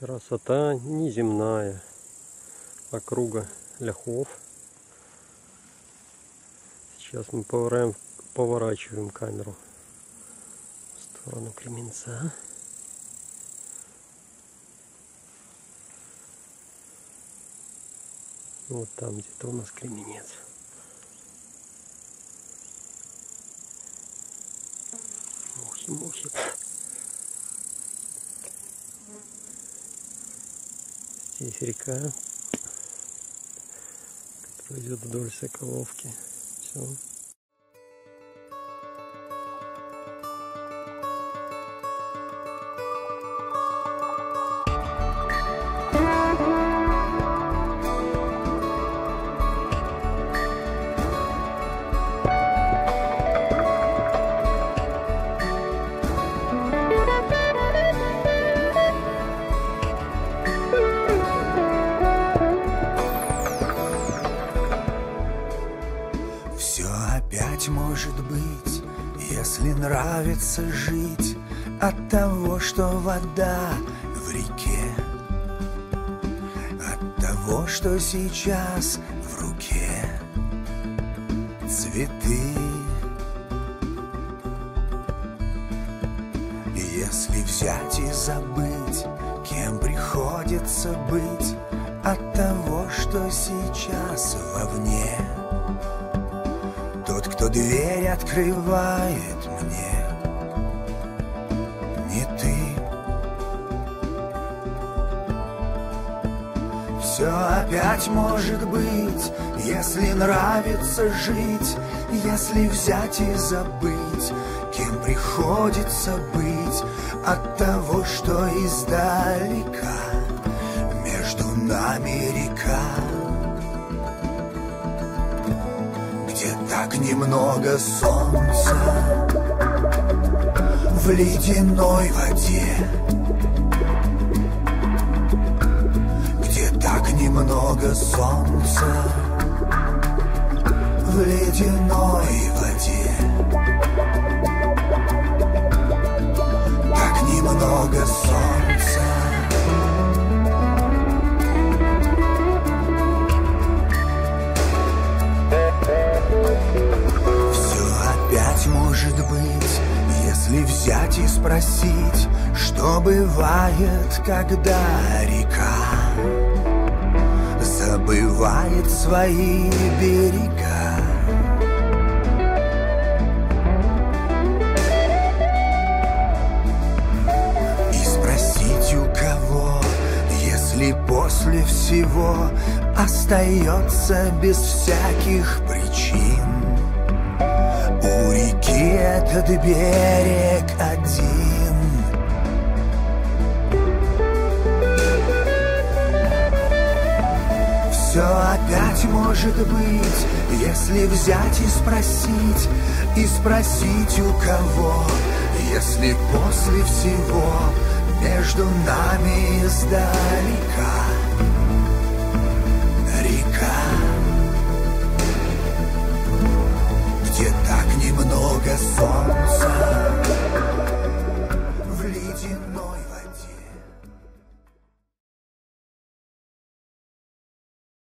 Красота неземная. Округа ляхов. Сейчас мы поворачиваем камеру в сторону Кременца. Вот там где-то у нас Кременец. Мухи. Здесь река, которая идет вдоль Соколовки. Все. Все опять может быть, если нравится жить от того, что вода в реке, от того, что сейчас в руке цветы. Если взять и забыть, кем приходится быть от того, что сейчас вовне, тот, кто дверь открывает мне, не ты. Все опять может быть, если нравится жить, если взять и забыть, кем приходится быть от того, что издалека между нами река. Так немного солнца в ледяной воде, где так немного солнца в ледяной воде, так немного солнца. Может быть, если взять и спросить, что бывает, когда река забывает свои берега. И спросить у кого, если после всего остается без всяких причин. У реки этот берег один. Все опять может быть, если взять и спросить у кого, если после всего между нами издалека